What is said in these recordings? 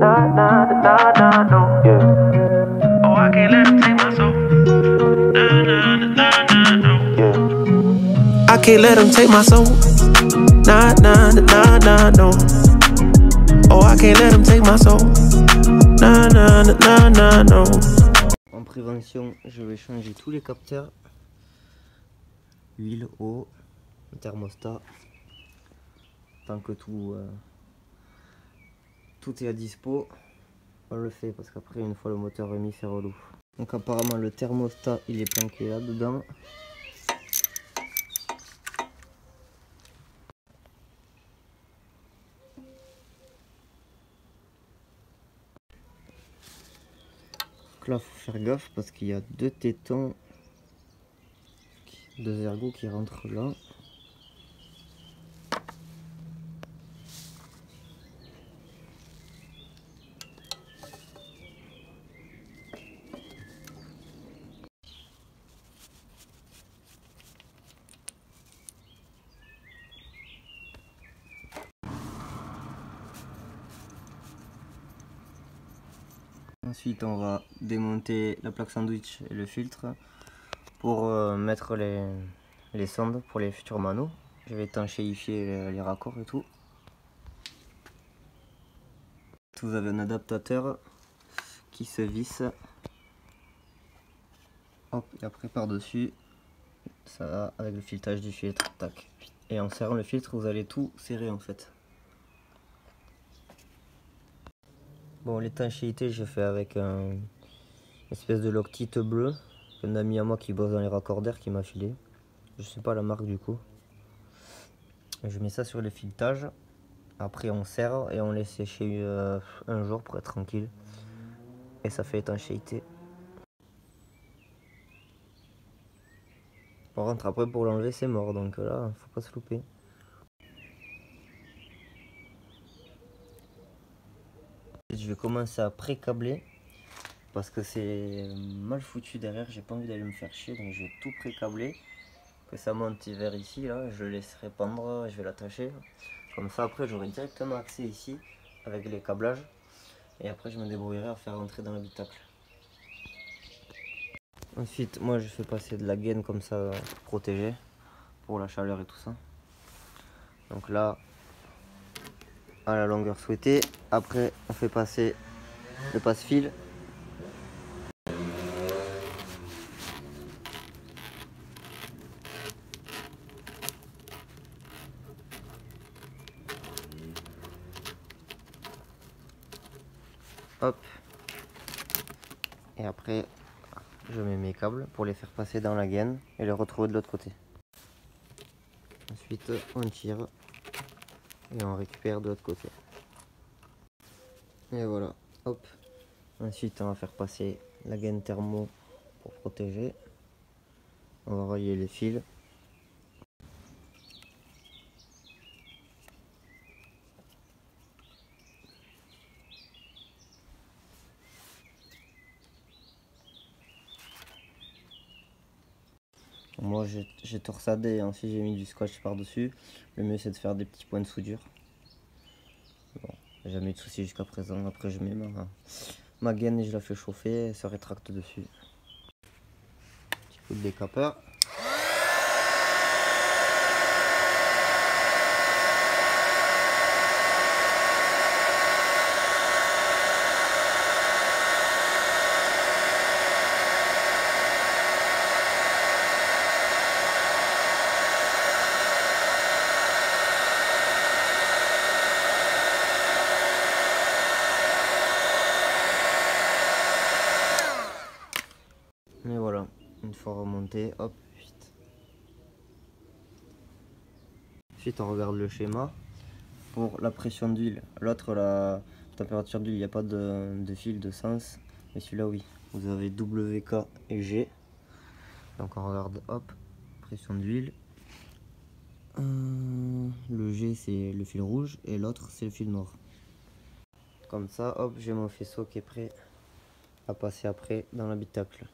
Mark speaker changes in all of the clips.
Speaker 1: nah, nah, nah, nah, no. Yeah. Oh, I can't let him take my soul. Nah, nah, nah, nah, no. Yeah. I can't let him take my soul. Nah, nah, nah, nah, no. Oh, I can't let him take my soul. Nah, nah, nah, nah, no.
Speaker 2: En prévention, je vais changer tous les capteurs, huile, eau, thermostat, tant que tout est à dispo, on le fait parce qu'après une fois le moteur remis c'est relou. Donc apparemment le thermostat il est planqué là dedans. Donc là faut faire gaffe parce qu'il y a deux tétons, deux ergots qui rentrent là. Ensuite on va démonter la plaque sandwich et le filtre pour mettre les sondes pour les futurs manos. Je vais étanchéifier les raccords et tout. Vous avez un adaptateur qui se visse. Hop, et après par dessus, ça va avec le filetage du filtre. Tac. Et en serrant le filtre, vous allez tout serrer en fait. Bon, l'étanchéité, je fais avec une espèce de Loctite bleu. Un ami à moi qui bosse dans les raccordeurs qui m'a filé. Je sais pas la marque du coup. Je mets ça sur le filetage. Après on serre et on laisse sécher un jour pour être tranquille. Et ça fait étanchéité. Par contre après pour l'enlever c'est mort, donc là faut pas se louper. Je vais commencer à pré-câbler parce que c'est mal foutu derrière, j'ai pas envie d'aller me faire chier, donc je vais tout pré-câbler. Que ça monte vers ici, là, je le laisserai pendre, je vais l'attacher. Comme ça après j'aurai directement accès ici avec les câblages. Et après je me débrouillerai à faire rentrer dans l'habitacle. Ensuite moi je fais passer de la gaine comme ça protégée pour la chaleur et tout ça. Donc là à la longueur souhaitée. Après on fait passer le passe-fil. Hop. Et après je mets mes câbles pour les faire passer dans la gaine et les retrouver de l'autre côté. Ensuite on tire et on récupère de l'autre côté. Et voilà, hop. Ensuite on va faire passer la gaine thermo pour protéger. On va relier les fils. Moi j'ai torsadé et ensuite j'ai mis du scotch par dessus. Le mieux c'est de faire des petits points de soudure. Bon, jamais eu de soucis jusqu'à présent. Après je mets ma gaine et je la fais chauffer et ça rétracte dessus. Petit coup de décapeur. Et voilà, une fois remonté, hop, vite. Ensuite on regarde le schéma. Pour la pression d'huile, l'autre la température d'huile, il n'y a pas de fil de sens. Mais celui-là oui, vous avez WK et G. Donc on regarde, hop, pression d'huile. Le G c'est le fil rouge et l'autre c'est le fil noir. Comme ça, hop, j'ai mon faisceau qui est prêt à passer après dans l'habitacle.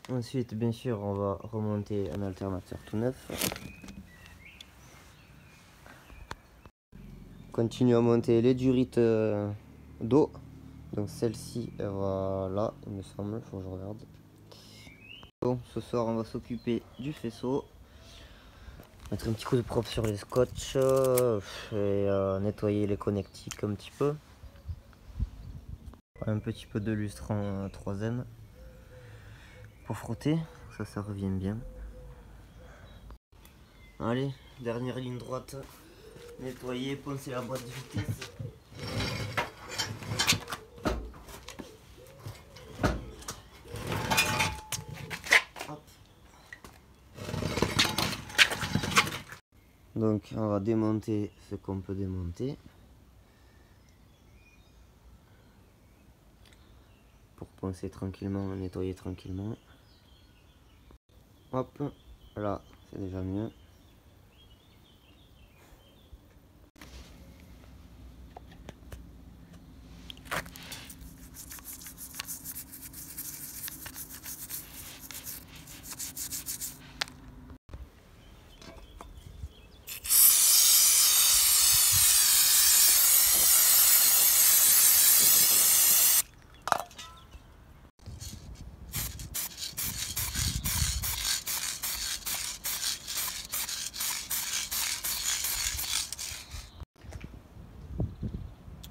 Speaker 2: Ensuite, bien sûr, on va remonter un alternateur tout neuf. continue à monter les durites d'eau. Donc celle-ci, elle va là, il me semble, faut que je regarde. Bon, ce soir on va s'occuper du faisceau. Mettre un petit coup de propre sur les scotch et nettoyer les connectiques un petit peu. Un petit peu de lustre en 3M pour frotter, ça revient bien. Allez, dernière ligne droite, nettoyer, poncer la boîte de vitesse. Hop. Donc on va démonter ce qu'on peut démonter. Pour poncer tranquillement, nettoyer tranquillement. Hop, là c'est déjà mieux.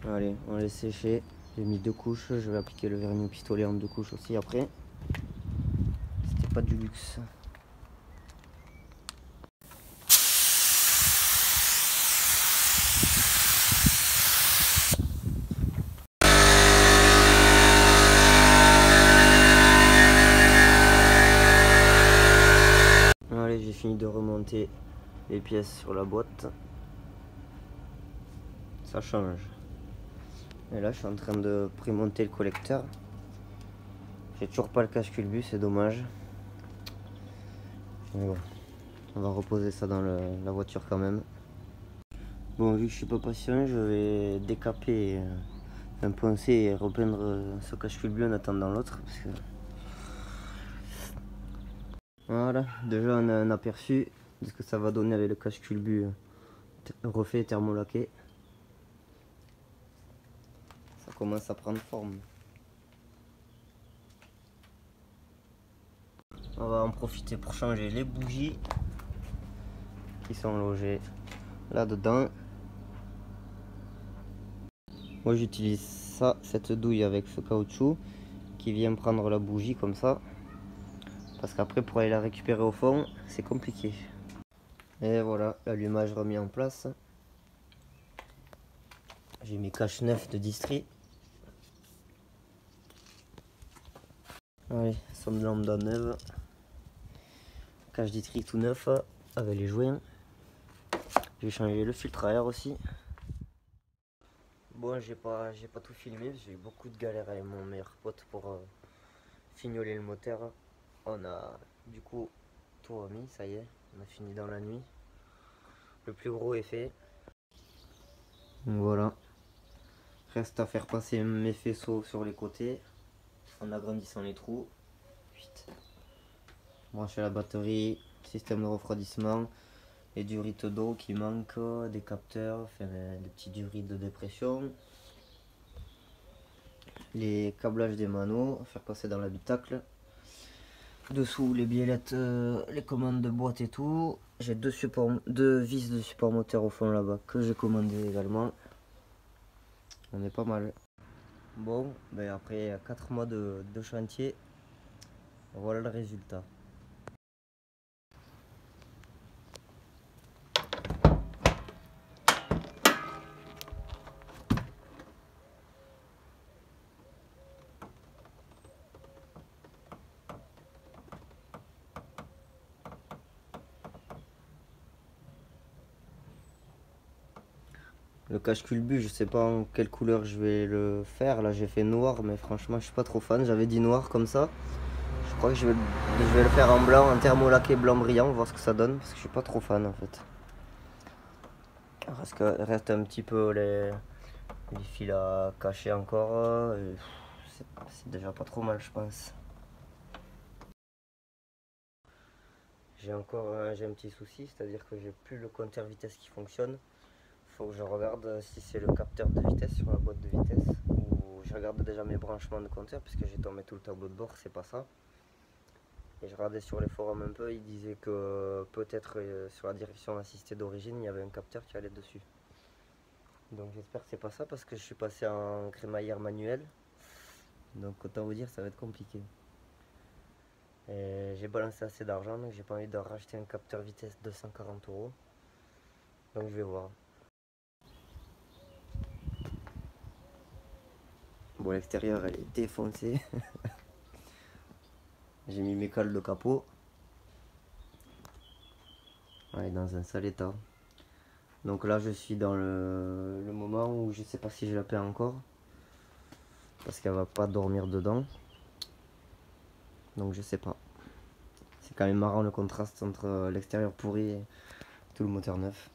Speaker 2: Allez, on laisse sécher. J'ai mis 2 couches, je vais appliquer le vernis au pistolet en 2 couches aussi après. C'était pas du luxe. Allez, j'ai fini de remonter les pièces sur la boîte. Ça change. Et là, je suis en train de prémonter le collecteur. J'ai toujours pas le cache-culbut, c'est dommage. Mais bon, on va reposer ça dans la voiture quand même. Bon, vu que je suis pas patient, je vais décaper, poncer et repeindre ce cache-culbut en attendant l'autre. Voilà, déjà on a un aperçu de ce que ça va donner avec le cache-culbut refait thermolaqué. Ça commence à prendre forme. On va en profiter pour changer les bougies qui sont logées là-dedans. Moi j'utilise ça, cette douille avec ce caoutchouc qui vient prendre la bougie comme ça. Parce qu'après pour aller la récupérer au fond, c'est compliqué. Et voilà, l'allumage remis en place. J'ai mes caches neufs de distri. Allez, somme lambda neuve. Cache distri tout neuf avec les joints. J'ai changé le filtre à air aussi. Bon, j'ai pas tout filmé, j'ai eu beaucoup de galères avec mon meilleur pote pour fignoler le moteur. On a du coup tout remis, ça y est, on a fini dans la nuit. Le plus gros est fait. Donc voilà. Reste à faire passer mes faisceaux sur les côtés en agrandissant les trous. Vite. Brancher la batterie, système de refroidissement, les durites d'eau qui manquent, des capteurs, faire des petits durites de dépression. Les câblages des manos, faire passer dans l'habitacle. Dessous les biellettes, les commandes de boîte et tout. J'ai deux vis de support moteur au fond là-bas que j'ai commandé également. On est pas mal. Bon, ben après 4 mois de chantier, voilà le résultat. Le cache-culbut, je sais pas en quelle couleur je vais le faire. Là j'ai fait noir, mais franchement je suis pas trop fan. J'avais dit noir comme ça. Je crois que je vais le faire en blanc, en thermolaqué blanc brillant, voir ce que ça donne. Parce que je suis pas trop fan en fait. Reste un petit peu les fils à cacher encore. C'est déjà pas trop mal je pense. J'ai un petit souci, c'est-à-dire que j'ai plus le compteur vitesse qui fonctionne. faut que je regarde si c'est le capteur de vitesse sur la boîte de vitesse, ou je regarde déjà mes branchements de compteur, puisque j'ai tombé tout le tableau de bord, c'est pas ça. Et je regardais sur les forums un peu, ils disaient que peut-être sur la direction assistée d'origine, il y avait un capteur qui allait dessus. Donc j'espère que c'est pas ça, parce que je suis passé en crémaillère manuel. Donc autant vous dire, ça va être compliqué. J'ai balancé assez d'argent, donc j'ai pas envie de racheter un capteur vitesse 240 €. Donc je vais voir. Bon, l'extérieur elle est défoncée. J'ai mis mes cales de capot. Elle est dans un sale état. Donc là je suis dans le moment où je sais pas si je la paie encore. Parce qu'elle va pas dormir dedans. Donc je sais pas. C'est quand même marrant le contraste entre l'extérieur pourri et tout le moteur neuf.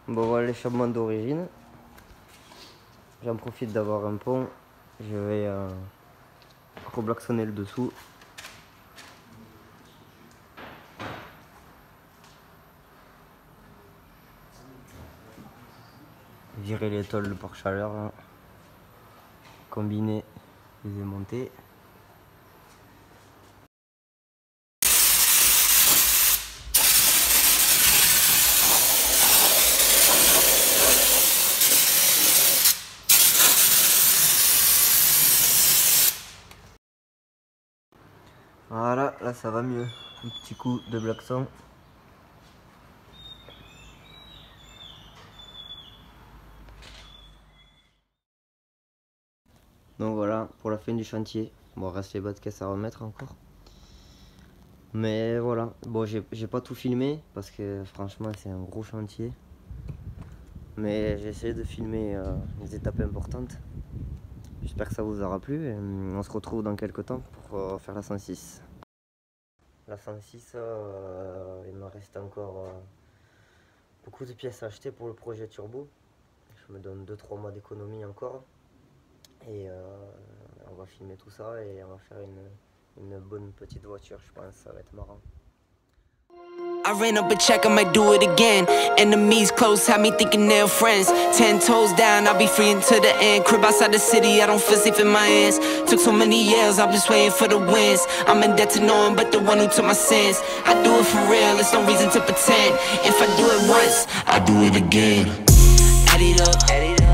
Speaker 2: Bon voilà l'échappement d'origine. J'en profite d'avoir un pont. Je vais reblaxonner le dessous. Virer les tôles de pare-chaleur. Combiner, les démonter. Voilà, là ça va mieux. Un petit coup de blackson. Donc voilà, pour la fin du chantier. Bon, reste les bas de caisse à remettre encore. Mais voilà, bon j'ai pas tout filmé parce que franchement c'est un gros chantier. Mais j'ai essayé de filmer les étapes importantes. J'espère que ça vous aura plu et on se retrouve dans quelques temps pour faire la 106. La 106, il me reste encore beaucoup de pièces à acheter pour le projet turbo. Je me donne 2-3 mois d'économie encore. Et on va filmer tout ça et on va faire une bonne petite voiture, je pense, ça va être marrant.
Speaker 3: I ran up a check, I might do it again. Enemies close, had me thinking they're friends. 10 toes down, I'll be free until the end. Crib outside the city, I don't feel safe in my hands. Took so many years, I'm just waiting for the wins. I'm in debt to no one but the one who took my sins. I do it for real, there's no reason to pretend. If I do it once, I do it again. Add it up.